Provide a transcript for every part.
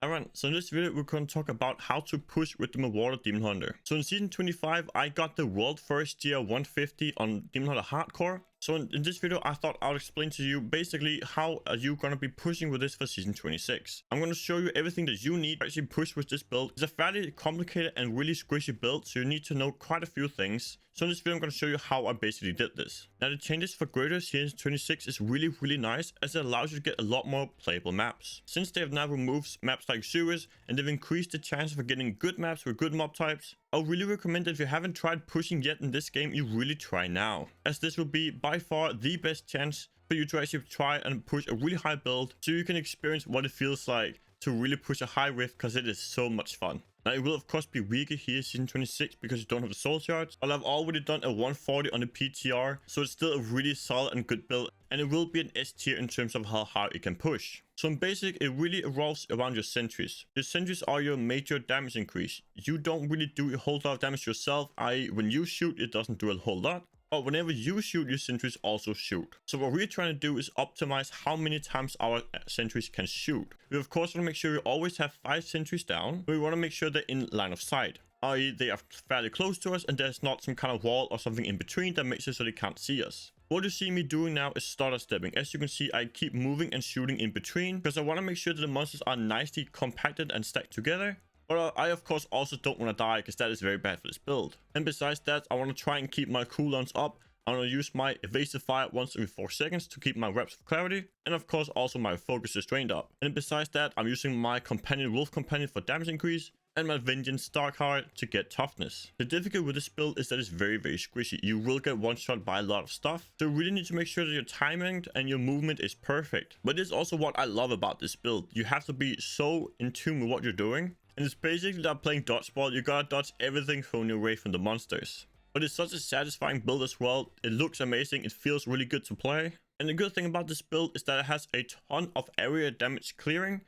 Alright, so in this video we're going to talk about how to push with the Marauder Demon Hunter. So in season 25 I got the world first tier 150 on Demon Hunter Hardcore. So in this video I thought I'll explain to you basically how are you going to be pushing with this for season 26. I'm going to show you everything that you need to actually push with this build. It's a fairly complicated and really squishy build, so you need to know quite a few things. So in this video I'm going to show you how I basically did this. Now the changes for graders here in 26 is really nice, as it allows you to get a lot more playable maps. Since they have now removed maps like sewers and they've increased the chance for getting good maps with good mob types, I would really recommend that if you haven't tried pushing yet in this game, you really try now, as this will be by far the best chance for you to actually try and push a really high build so you can experience what it feels like to really push a high rift, because it is so much fun. Now it will of course be weaker here in season 26 because you don't have the soul shards, but I've already done a 140 on the PTR, so it's still a really solid and good build, and it will be an S tier in terms of how hard it can push. So in basic, it really revolves around your sentries. Your sentries are your major damage increase. You don't really do a whole lot of damage yourself, i.e. when you shoot it doesn't do a whole lot. But whenever you shoot, your sentries also shoot. So what we're trying to do is optimize how many times our sentries can shoot. We of course want to make sure we always have 5 sentries down. We want to make sure they're in line of sight, i.e. they are fairly close to us and there's not some kind of wall or something in between that makes it so they can't see us. What you see me doing now is stutter stepping. As you can see, I keep moving and shooting in between because I want to make sure that the monsters are nicely compacted and stacked together. But I of course also don't want to die, because that is very bad for this build. And besides that, I want to try and keep my cooldowns up. I want to use my evasive fire once every 4 seconds to keep my reps for clarity. And of course also my focus is drained up. And besides that, I'm using my companion wolf companion for damage increase, and my vengeance star card to get toughness. The difficulty with this build is that it's very squishy. You will get one shot by a lot of stuff, so you really need to make sure that your timing and your movement is perfect. But this is also what I love about this build. You have to be so in tune with what you're doing, and it's basically like playing dodgeball. You gotta dodge everything thrown away from the monsters. But it's such a satisfying build as well. It looks amazing, it feels really good to play, and the good thing about this build is that it has a ton of area damage clearing.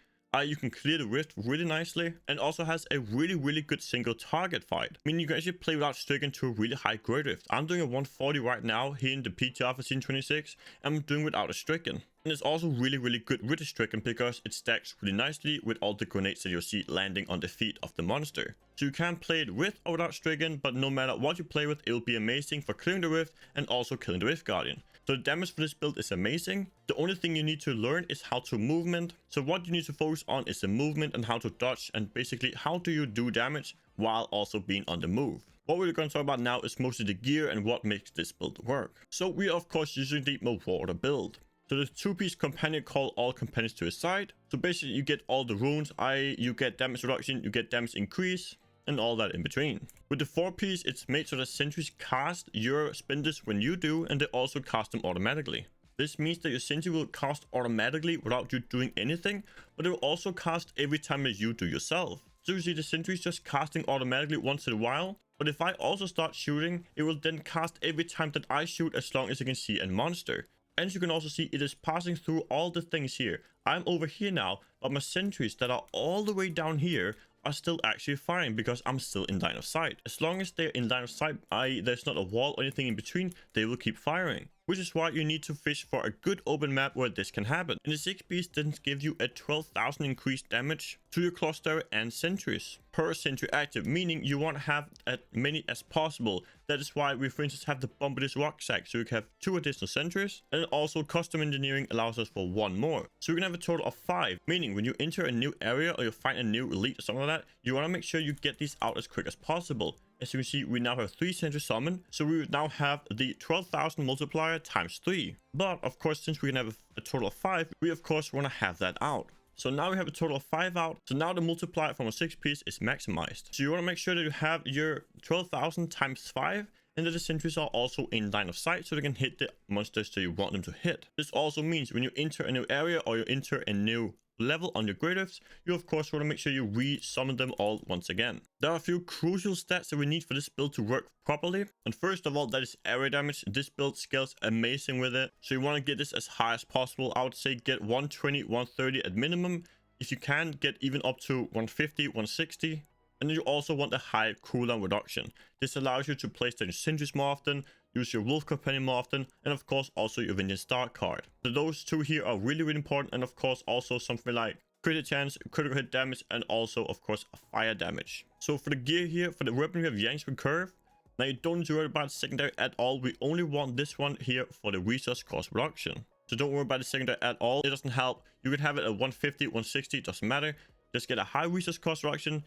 You can clear the rift really nicely, and also has a really good single target fight. I mean, you can actually play without sticking to a really high grade rift. I'm doing a 140 right now here in the PTR for season 26. I'm doing without a stricken. And it's also really good with a stricken because it stacks really nicely with all the grenades that you'll see landing on the feet of the monster. So you can play it with or without stricken, but no matter what you play with, it will be amazing for clearing the rift and also killing the rift guardian. So the damage for this build is amazing. The only thing you need to learn is how to movement. So what you need to focus on is the movement and how to dodge, and basically how do you do damage while also being on the move. What we're going to talk about now is mostly the gear and what makes this build work. So we are of course using the Marauder build. So the 2-piece companion call all companions to his side. So basically you get all the runes, i.e. you get damage reduction, you get damage increase, and all that in between. With the 4-piece, it's made so that sentries cast your spindles when you do, and they also cast them automatically. This means that your sentry will cast automatically without you doing anything, but it will also cast every time that you do yourself. So you see the sentry is just casting automatically once in a while, but if I also start shooting, it will then cast every time that I shoot, as long as you can see a monster. And you can also see it is passing through all the things here. I'm over here now, but my sentries that are all the way down here are still actually firing because I'm still in line of sight. As long as they're in line of sight, i.e. there's not a wall or anything in between, they will keep firing. Which is why you need to fish for a good open map where this can happen. And the 6-piece doesn't give you a 12,000 increased damage to your cluster and sentries per sentry active, meaning you want to have as many as possible. That is why we for instance have the Bombardier's rucksack, so you can have 2 additional sentries, and also custom engineering allows us for 1 more. So you can have a total of 5, meaning when you enter a new area or you find a new elite or something like that, you want to make sure you get these out as quick as possible. As you can see, we now have 3 sentries summoned, so we would now have the 12,000 multiplier times 3. But of course, since we can have a total of 5, we of course want to have that out. So now we have a total of 5 out. So now the multiplier from a 6-piece is maximized. So you want to make sure that you have your 12,000 times 5, and that the sentries are also in line of sight so they can hit the monsters that you want them to hit. This also means when you enter a new area or you enter a new level on your grade rifts, you of course want to make sure you re-summon them all once again. There are a few crucial stats that we need for this build to work properly, and first of all, that is area damage. This build scales amazing with it, so you want to get this as high as possible. I would say get 120, 130 at minimum. If you can, get even up to 150, 160. And then you also want a high cooldown reduction. This allows you to place your sentries more often, use your wolf companion more often, and of course also your vengeance star card. So those 2 here are really important, and of course also something like crit chance, critical hit damage, and also of course fire damage. So for the gear here, for the weapon we have Yanks with curve. Now you don't need to worry about secondary at all. We only want this one here for the resource cost reduction. So don't worry about the secondary at all. It doesn't help. You can have it at 150, 160, doesn't matter. Just get a high resource cost reduction,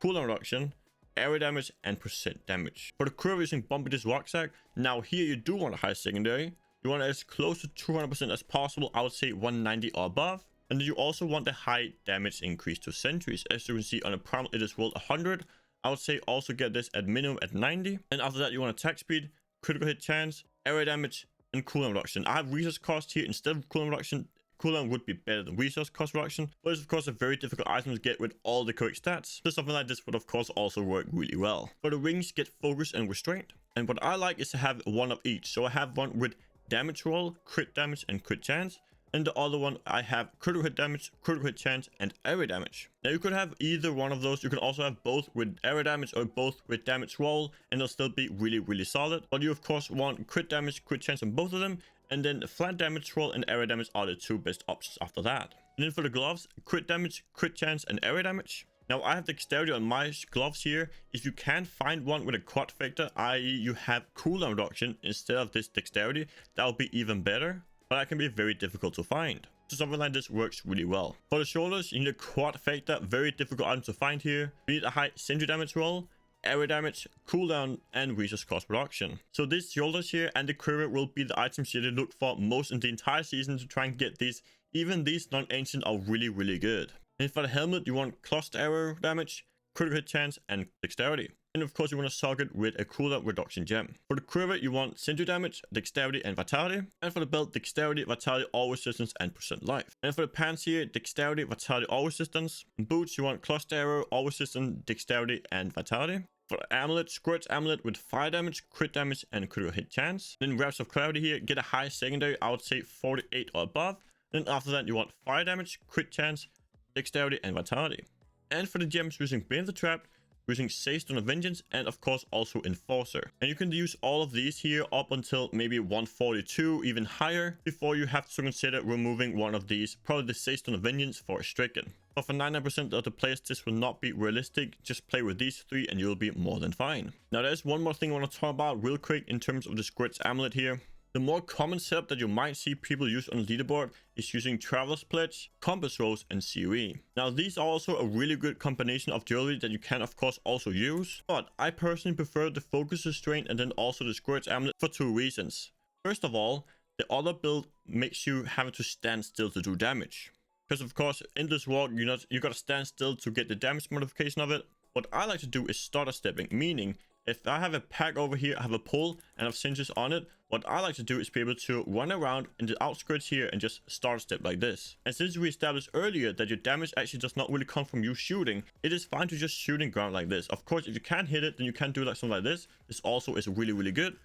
cooldown reduction, area damage, and percent damage. For the curve using Bumpy this rucksack. Now here you do want a high secondary. You want it as close to 200% as possible. I would say 190 or above. And then you also want the high damage increase to sentries. As you can see on the primal, it is rolled 100. I would say also get this at minimum at 90. And after that, you want attack speed, critical hit chance, area damage, and cooldown reduction. I have resource cost here instead of cooldown reduction. Cooldown would be better than resource cost reduction, but it's of course a very difficult item to get with all the correct stats. So something like this would of course also work really well. For the wings, get focus and restraint. And what I like is to have one of each. So I have one with damage roll, crit damage, and crit chance. And the other one, I have critical hit damage, critical hit chance, and area damage. Now you could have either one of those. You can also have both with area damage or both with damage roll, and they'll still be really, really solid. But you of course want crit damage, crit chance on both of them, and then flat damage roll and area damage are the two best options after that. And then for the gloves, crit damage, crit chance, and area damage. Now I have dexterity on my gloves here. If you can find one with a quad factor, i.e. you have cooldown reduction instead of this dexterity, that would be even better. But that can be very difficult to find. So something like this works really well. For the shoulders, you need a quad factor, very difficult item to find here. You need a high sentry damage roll, area damage, cooldown, and resource cost reduction. So these shoulders here and the quiver will be the items you look for most in the entire season to try and get these. Even these non-ancient are really, really good. And for the helmet, you want cluster arrow damage, critical hit chance, and dexterity. And of course, you want to socket with a cooldown reduction gem. For the quiver, you want sentry damage, dexterity, and vitality. And for the belt, dexterity, vitality, all resistance, and percent life. And for the pants here, dexterity, vitality, all resistance. And boots, you want cluster arrow, all resistance, dexterity, and vitality. For the amulet, squirts amulet with fire damage, crit damage, and critical hit chance. Then wraps of clarity here, get a high secondary, I would say 48 or above. Then after that, you want fire damage, crit chance, dexterity, and vitality. And for the gems, using Bane the Trap, using Stone of Vengeance, and of course also Enforcer. And you can use all of these here up until maybe 142, even higher, before you have to consider removing one of these, probably the Stone of Vengeance for a Stricken. But for 99% of the players, this will not be realistic. Just play with these three and you'll be more than fine. Now there's one more thing I want to talk about real quick in terms of the Squirt's Amulet here. The more common setup that you might see people use on the leaderboard is using Traveler's Pledge, Compass Rose, and COE. Now these are also a really good combination of jewelry that you can of course also use. But I personally prefer the Focus Restraint and then also the Squirt's Amulet for two reasons. First of all, the other build makes you have to stand still to do damage. Because of course in this world you gotta stand still to get the damage modification of it. What I like to do is stutter stepping, meaning if I have a pack over here, I have a pole and have cinches on it, what I like to do is be able to run around in the outskirts here and just start step like this. And since we established earlier that your damage actually does not really come from you shooting, it is fine to just shooting ground like this. Of course, if you can't hit it, then you can do like something like this. This also is really, really good.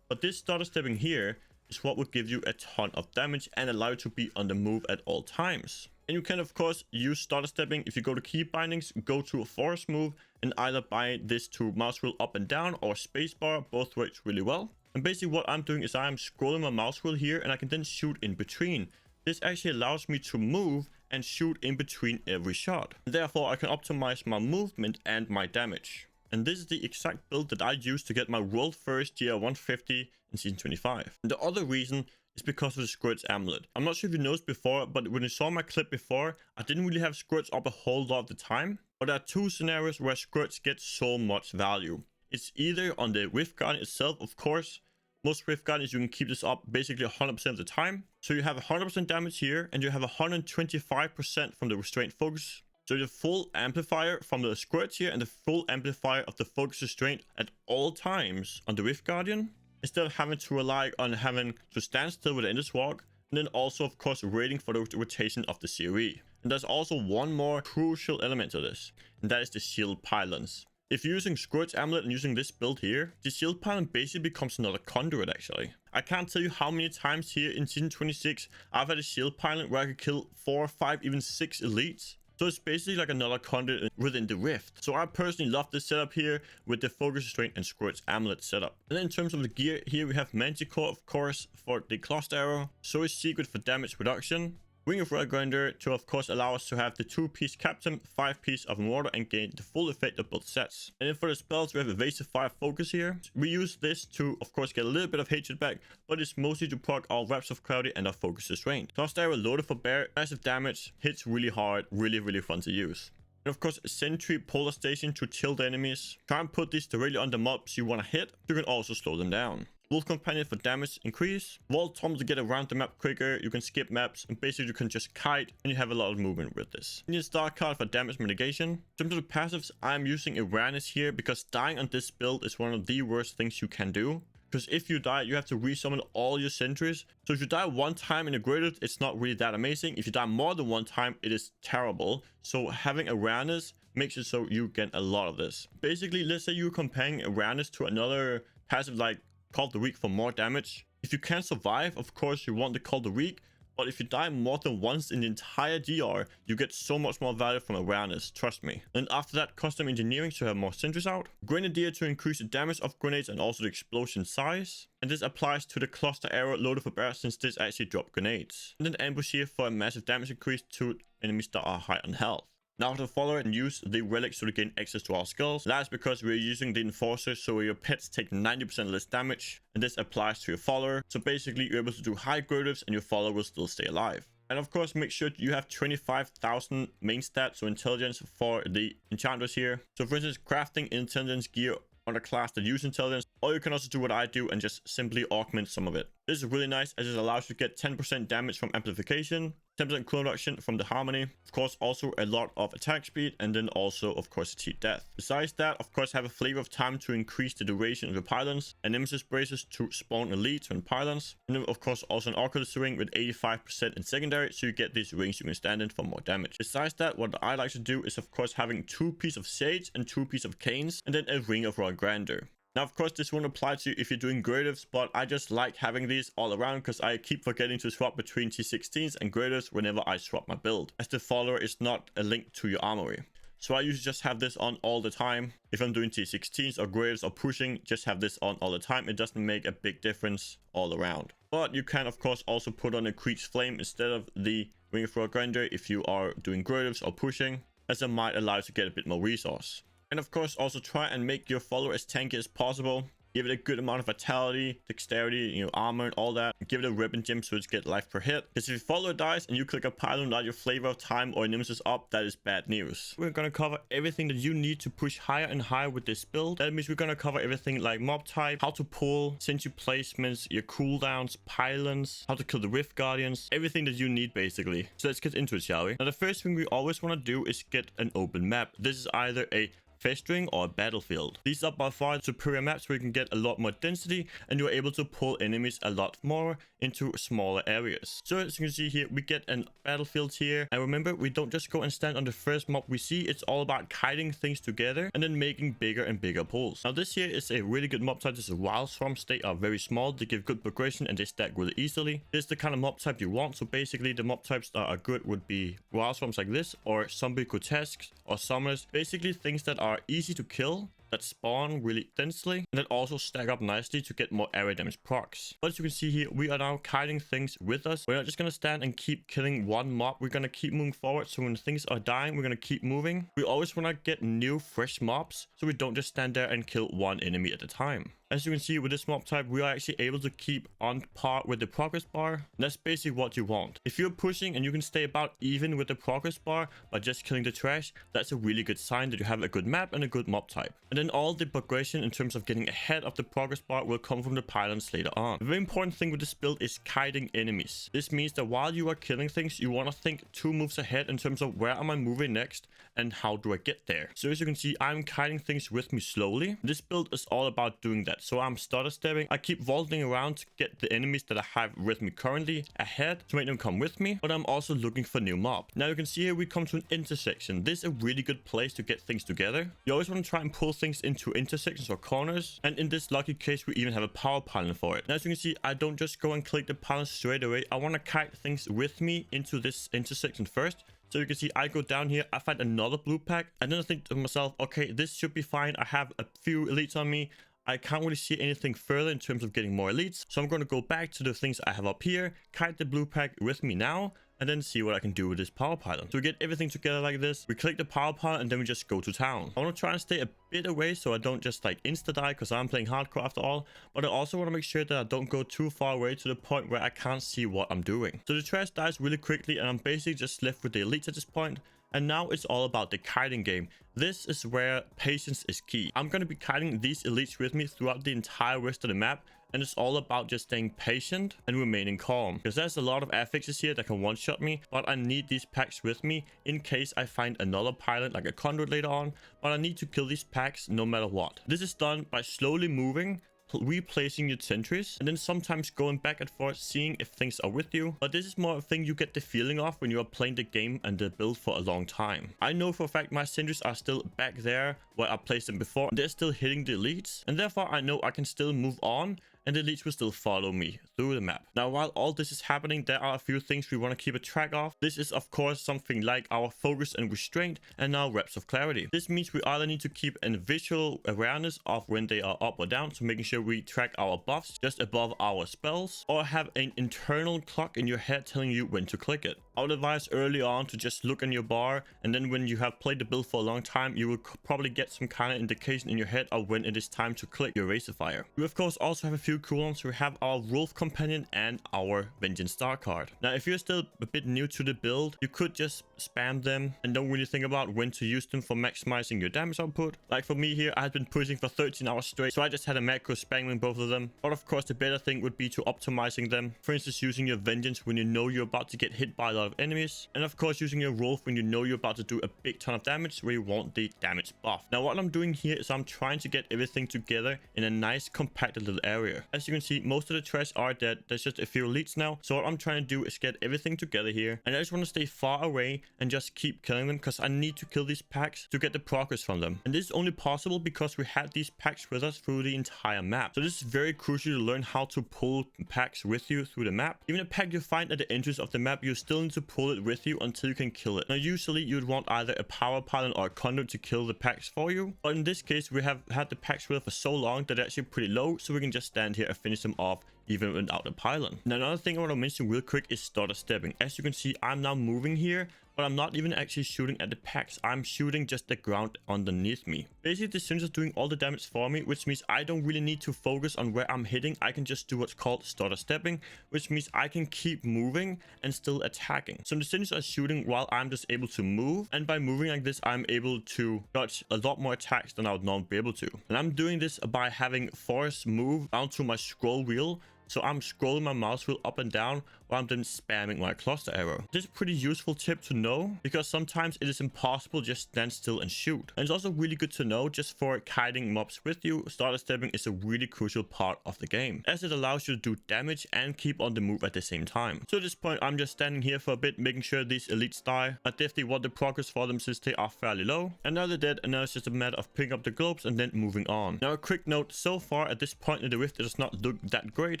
But this stutter stepping here is what would give you a ton of damage and allow you to be on the move at all times. And you can of course use stutter stepping. If you go to key bindings, go to a forest move and either bind this to mouse wheel up and down or spacebar. Both works really well. And basically what I'm doing is I'm scrolling my mouse wheel here and I can then shoot in between. This actually allows me to move and shoot in between every shot. Therefore I can optimize my movement and my damage. And this is the exact build that I used to get my world first tier 150 in season 25. And the other reason is because of the Squirt's Amulet. I'm not sure if you noticed before, but when you saw my clip before, I didn't really have Squirts up a whole lot of the time. But there are two scenarios where Squirts get so much value. It's either on the Rift Guardian itself, of course. Most Rift Guardians, you can keep this up basically 100% of the time. So you have 100% damage here, and you have 125% from the Restraint Focus. So the full amplifier from the Squirts here, and the full amplifier of the Focus Restraint at all times on the Rift Guardian. Instead of having to rely on having to stand still with the Endless Walk, and then also of course waiting for the rotation of the COE. And there's also one more crucial element to this, and that is the shield pylons. If you're using Squirt's Amulet and using this build here, the shield pylon basically becomes another conduit actually. I can't tell you how many times here in season 26 I've had a shield pylon where I could kill 4, 5, even 6 elites. So it's basically like another conduit within the Rift. So I personally love this setup here with the Focus Restraint and Squirt's Amulet setup. And then in terms of the gear, here we have Manticore, of course, for the cluster arrow. So is Secret for damage reduction. Wing of Royal Grinder to of course allow us to have the 2-piece captain, 5-piece of mortar, and gain the full effect of both sets. And then for the spells, we have Evasive Fire Focus here. We use this to of course get a little bit of hatred back, but it's mostly to proc our Wraps of Cloudy and our Focus's range. Tossed Arrow loaded for bear, massive damage, hits really hard, really fun to use. And of course, Sentry Polar Station to chill the enemies. Try and put these directly on the mobs you want to hit. You can also slow them down. Wolf Companion for damage increase. Vault Tom to get around the map quicker. You can skip maps and basically you can just kite and you have a lot of movement with this. You need a star card for damage mitigation. In terms of the passives, I'm using Awareness here because dying on this build is one of the worst things you can do. Because if you die, you have to resummon all your sentries. So if you die one time in a graded, it's not really that amazing. If you die more than one time, it is terrible. So having Awareness makes it so you get a lot of this. Basically, let's say you're comparing Awareness to another passive like Call of the Weak for more damage. If you can't survive, of course you want the Call of the Weak, but if you die more than once in the entire DR, you get so much more value from Awareness, trust me. And after that, Custom Engineering to have more sentries out. Grenadier to increase the damage of grenades and also the explosion size. And this applies to the Cluster Arrow loaded for bear since this actually drops grenades. And then Ambush here for a massive damage increase to enemies that are high on health. Now to follow and use the relics to gain access to our skulls. That's because we're using the enforcer, so your pets take 90% less damage, and this applies to your follower. So basically you're able to do high gratives and your follower will still stay alive. And of course, make sure you have 25,000 main stats, so intelligence for the enchanters here. So for instance, crafting intelligence gear on a class that use intelligence, or you can also do what I do and just simply augment some of it. This is really nice as it allows you to get 10% damage from amplification, 10% cooldown reduction from the harmony, of course also a lot of attack speed, and then also of course cheat death. Besides that, of course have a flavor of time to increase the duration of the pylons, and nemesis braces to spawn elites and pylons, and then of course also an oculus ring with 85% in secondary, so you get these rings you can stand in for more damage. Besides that, what I like to do is of course having 2 pieces of sage and 2 pieces of canes, and then a ring of royal grandeur. Now, of course, this won't apply to you if you're doing gradives, but I just like having these all around because I keep forgetting to swap between T16s and gradives whenever I swap my build, as the follower is not a link to your armory. So I usually just have this on all the time. If I'm doing T16s or gradives or pushing, just have this on all the time. It doesn't make a big difference all around. But you can, of course, also put on a Creech Flame instead of the Ring of Royal Grandeur if you are doing gradives or pushing, as it might allow you to get a bit more resource. And of course, also try and make your follower as tanky as possible. Give it a good amount of vitality, dexterity, armor and all that. Give it a ribbon gem so it's get life per hit. Because if your follower dies and you click a pylon without your flavor of time or nemesis up, that is bad news. We're gonna cover everything that you need to push higher and higher with this build. That means we're gonna cover everything like mob type, how to pull, sentry placements, your cooldowns, pylons, how to kill the Rift Guardians, everything that you need basically. So let's get into it, shall we? Now the first thing we always want to do is get an open map. This is either a festering or a battlefield. These are by far superior maps where you can get a lot more density and you're able to pull enemies a lot more into smaller areas. So as you can see here, we get a battlefield here, and remember, we don't just go and stand on the first mob we see. It's all about kiting things together and then making bigger and bigger pulls. Now this here is a really good mob type. This is wild swamps. They are very small, they give good progression, and they stack really easily. This is the kind of mob type you want. So basically the mob types that are good would be wild swamps like this, or zombie grotesques, or summoners. Basically things that are easy to kill, that spawn really densely, and that also stack up nicely to get more area damage procs. But as you can see here, we are now kiting things with us. We're not just gonna stand and keep killing one mob. We're gonna keep moving forward. So when things are dying, we're gonna keep moving. We always want to get new fresh mobs, so we don't just stand there and kill one enemy at a time. As you can see with this mob type, we are actually able to keep on par with the progress bar. And that's basically what you want. If you're pushing and you can stay about even with the progress bar by just killing the trash, that's a really good sign that you have a good map and a good mob type. And then all the progression in terms of getting ahead of the progress bar will come from the pylons later on. A very important thing with this build is kiting enemies. This means that while you are killing things, you want to think 2 moves ahead in terms of where am I moving next and how do I get there. So as you can see, I'm kiting things with me slowly. This build is all about doing that. So I'm stutter stepping. I keep vaulting around to get the enemies that I have with me currently ahead to make them come with me, but I'm also looking for new mob. Now you can see here we come to an intersection. This is a really good place to get things together. You always want to try and pull things into intersections or corners, and in this lucky case we even have a power pylon for it. Now as you can see, I don't just go and click the pylon straight away. I want to kite things with me into this intersection first. So you can see I go down here, I find another blue pack, and then I think to myself, okay, this should be fine. I have a few elites on me. I can't really see anything further in terms of getting more elites. So I'm going to go back to the things I have up here, kite the blue pack with me now, and then see what I can do with this power pylon. So we get everything together like this. We click the power pylon and then we just go to town. I want to try and stay a bit away so I don't just like insta die, because I'm playing hardcore after all, but I also want to make sure that I don't go too far away to the point where I can't see what I'm doing. So the trash dies really quickly and I'm basically just left with the elites at this point. And now it's all about the kiting game. This is where patience is key. I'm going to be kiting these elites with me throughout the entire rest of the map. And it's all about just staying patient and remaining calm. Because there's a lot of affixes here that can one-shot me. But I need these packs with me in case I find another pilot like a conduit later on. But I need to kill these packs no matter what. This is done by slowly moving, replacing your sentries, and then sometimes going back and forth seeing if things are with you. But this is more a thing you get the feeling of when you are playing the game and the build for a long time. I know for a fact my sentries are still back there where I placed them before, and they're still hitting the elites, and therefore I know I can still move on and the elites will still follow me through the map. Now, while all this is happening, there are a few things we want to keep a track of. This is of course something like our focus and restraint, and now reps of clarity. This means we either need to keep a visual awareness of when they are up or down, so making sure we track our buffs just above our spells, or have an internal clock in your head telling you when to click it. I would advise early on to just look in your bar, and then when you have played the build for a long time, you will probably get some kind of indication in your head of when it is time to click your razor fire. We of course also have a few cooldowns. We have our Wolf Companion and our Vengeance Star card. Now, if you're still a bit new to the build, you could just spam them and don't really think about when to use them for maximizing your damage output. Like for me here, I had been pushing for 13 hours straight, so I just had a macro spamming both of them. But of course, the better thing would be to optimizing them. For instance, using your Vengeance when you know you're about to get hit by a lot of enemies, and of course using your Wolf when you know you're about to do a big ton of damage where you want the damage buff. Now, what I'm doing here is I'm trying to get everything together in a nice compacted little area. As you can see, most of the trash are dead. There's just a few elites now. So what I'm trying to do is get everything together here, and I just want to stay far away and just keep killing them, because I need to kill these packs to get the progress from them. And this is only possible because we had these packs with us through the entire map. So this is very crucial to learn how to pull packs with you through the map. Even a pack you find at the entrance of the map, you still need to pull it with you until you can kill it. Now, usually you'd want either a power pylon or a conduit to kill the packs for you, but in this case we have had the packs with us for so long that they're actually pretty low, so we can just stand here and finish them off even without a pylon. Now, another thing I want to mention real quick is stutter stepping. As you can see, I'm now moving here, but I'm not even actually shooting at the packs. I'm shooting just the ground underneath me. Basically, the sensor is doing all the damage for me, which means I don't really need to focus on where I'm hitting. I can just do what's called stutter stepping, which means I can keep moving and still attacking. So the sensors are shooting while I'm just able to move, and by moving like this, I'm able to dodge a lot more attacks than I would normally be able to. And I'm doing this by having force move down to my scroll wheel. So I'm scrolling my mouse wheel up and down while I'm then spamming my cluster arrow. This is a pretty useful tip to know, because sometimes it is impossible to just stand still and shoot. And it's also really good to know just for kiting mobs with you. Stutter stepping is a really crucial part of the game, as it allows you to do damage and keep on the move at the same time. So at this point, I'm just standing here for a bit, making sure these elites die. I definitely want the progress for them since they are fairly low. And now they're dead, and now it's just a matter of picking up the globes and then moving on. Now, a quick note, so far at this point in the rift, it does not look that great.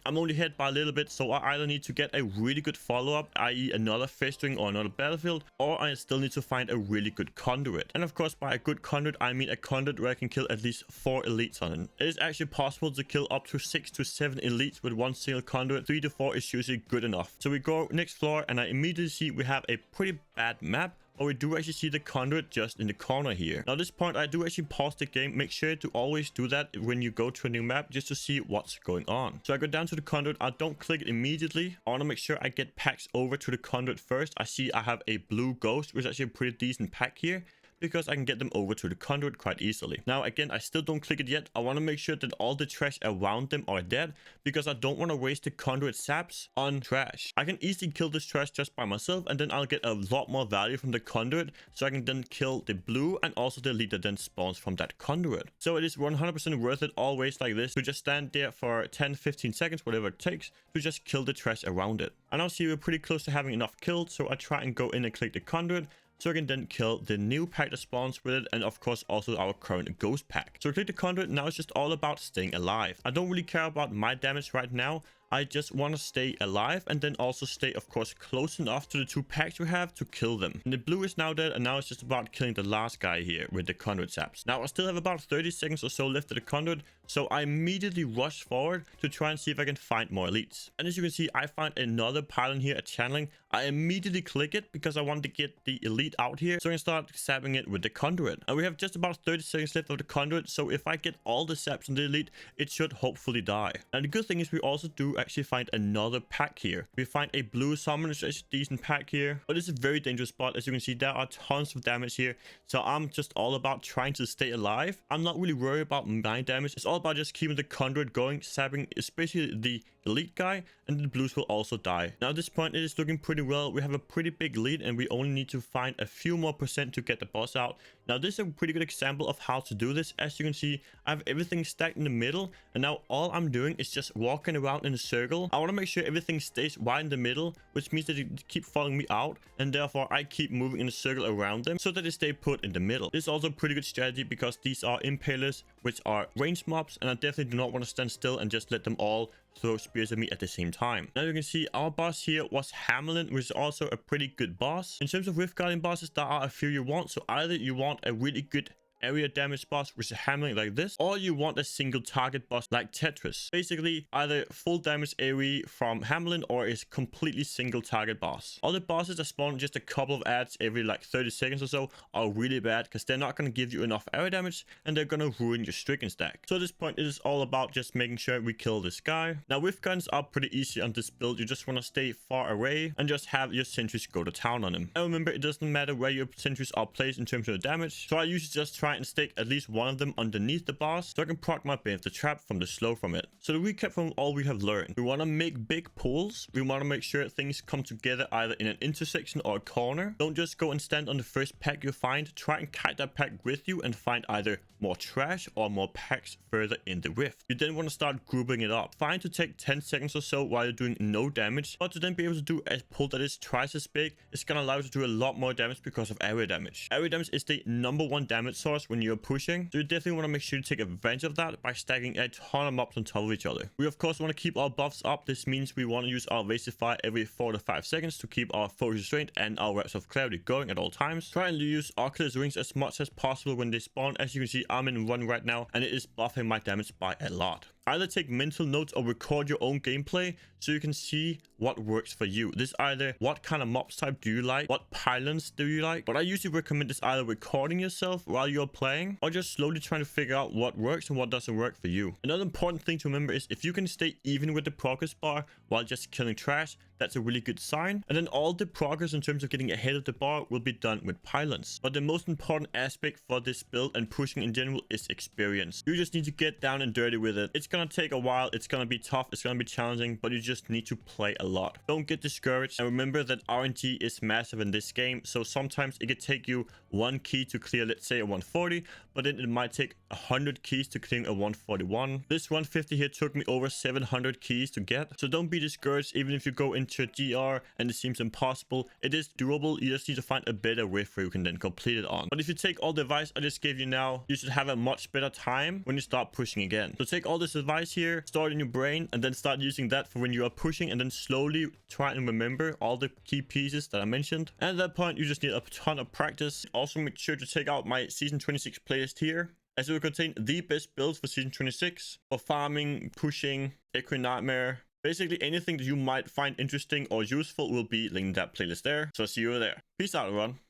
I'm only hit by a little bit, so I either need to get a really good follow-up, i.e. another festering or another battlefield, or I still need to find a really good conduit. And of course, by a good conduit, I mean a conduit where I can kill at least 4 elites on it. It is actually possible to kill up to 6 to 7 elites with one single conduit. 3 to 4 is usually good enough. So we go next floor, and I immediately see we have a pretty bad map. But we do actually see the conduit just in the corner here. Now, at this point, I do actually pause the game. Make sure to always do that when you go to a new map, just to see what's going on. So I go down to the conduit. I don't click it immediately. I want to make sure I get packs over to the conduit first. I see I have a blue ghost, which is actually a pretty decent pack here, because I can get them over to the conduit quite easily. Now, again, I still don't click it yet. I want to make sure that all the trash around them are dead, because I don't want to waste the conduit saps on trash. I can easily kill this trash just by myself, and then I'll get a lot more value from the conduit, so I can then kill the blue and also the elite that then spawns from that conduit. So it is 100% worth it always like this, to just stand there for 10-15 seconds, whatever it takes, to just kill the trash around it. I now see we're pretty close to having enough killed, so I try and go in and click the conduit, so I can then kill the new pack that spawns with it, and of course also our current ghost pack. So click the conduit. Now it's just all about staying alive. I don't really care about my damage right now. I just want to stay alive and then also stay, of course, close enough to the 2 packs we have to kill them. And the blue is now dead, and now it's just about killing the last guy here with the conduit zaps. Now I still have about 30 seconds or so left of the conduit, so I immediately rush forward to try and see if I can find more elites. And as you can see, I find another pylon here at channeling. I immediately click it because I want to get the elite out here, so I can start zapping it with the conduit. And we have just about 30 seconds left of the conduit, so if I get all the zaps on the elite, it should hopefully die. And the good thing is we also do actually find another pack here. We find a blue summon, which is a decent pack here, but it's a very dangerous spot. As you can see, there are tons of damage here, so I'm just all about trying to stay alive. I'm not really worried about my damage. It's all about just keeping the conduit going, zapping especially the elite guy, and the blues will also die. Now at this point, it is looking pretty well. We have a pretty big lead, and we only need to find a few more percent to get the boss out. Now this is a pretty good example of how to do this. As you can see, I have everything stacked in the middle, and now all I'm doing is just walking around in a circle. I want to make sure everything stays right in the middle, which means that they keep following me out, and therefore I keep moving in a circle around them so that they stay put in the middle. This is also a pretty good strategy because these are impalers, which are ranged mobs, and I definitely do not want to stand still and just let them all throw spears at me at the same time. Now you can see our boss here was Hamelin, which is also a pretty good boss. In terms of Rift Guardian bosses, there are a few you want. So either you want a really good area damage boss, which is Hamelin like this, or you want a single target boss like Tetris. Basically, either full damage AoE from Hamelin or is completely single target boss. All the bosses that spawn just a couple of adds every like 30 seconds or so are really bad because they're not going to give you enough area damage, and they're going to ruin your stricken stack. So at this point, it is all about just making sure we kill this guy. Now with guns are pretty easy on this build. You just want to stay far away and just have your sentries go to town on him. And remember, it doesn't matter where your sentries are placed in terms of damage, so I usually just try and stick at least one of them underneath the boss so I can proc my Bane of the Trap from the slow from it. So to recap from all we have learned, we want to make big pulls. We want to make sure things come together either in an intersection or a corner. Don't just go and stand on the first pack you find. Try and kite that pack with you and find either more trash or more packs further in the rift. You then want to start grouping it up. Fine to take 10 seconds or so while you're doing no damage, but to then be able to do a pull that is twice as big, it's going to allow you to do a lot more damage because of area damage. Area damage is the #1 damage source when you're pushing, so you definitely want to make sure you take advantage of that by stacking a ton of mobs on top of each other. We of course want to keep our buffs up. This means we want to use our Vasify every 4 to 5 seconds to keep our focus restraint and our Wraps of Clarity going at all times. Try and use Oculus Rings as much as possible when they spawn. As you can see, I'm in 1 right now, and it is buffing my damage by a lot. Either take mental notes or record your own gameplay so you can see what works for you. This either what kind of mobs type do you like, what pylons do you like. What I usually recommend is either recording yourself while you're playing or just slowly trying to figure out what works and what doesn't work for you. Another important thing to remember is if you can stay even with the progress bar while just killing trash, that's a really good sign. And then all the progress in terms of getting ahead of the bar will be done with pylons. But the most important aspect for this build and pushing in general is experience. You just need to get down and dirty with it. It's gonna take a while, it's gonna be tough, it's gonna be challenging, but you just need to play a lot. Don't get discouraged, and remember that RNG is massive in this game, so sometimes it could take you 1 key to clear, let's say a 140, but then it might take 100 keys to clear a 141. This 150 here took me over 700 keys to get, so don't be discouraged even if you go into a GR and it seems impossible. It is doable. You just need to find a better rift where you can then complete it on. But if you take all the advice I just gave you now, you should have a much better time when you start pushing again. So take all this advice here, store it in your brain, and then start using that for when you are pushing, and then slowly try and remember all the key pieces that I mentioned. And at that point, you just need a ton of practice. Also make sure to check out my season 26 playlist here, as it will contain the best builds for season 26 for farming, pushing, Equi Nightmare. Basically anything that you might find interesting or useful will be linked in that playlist there. So see you there. Peace out, everyone.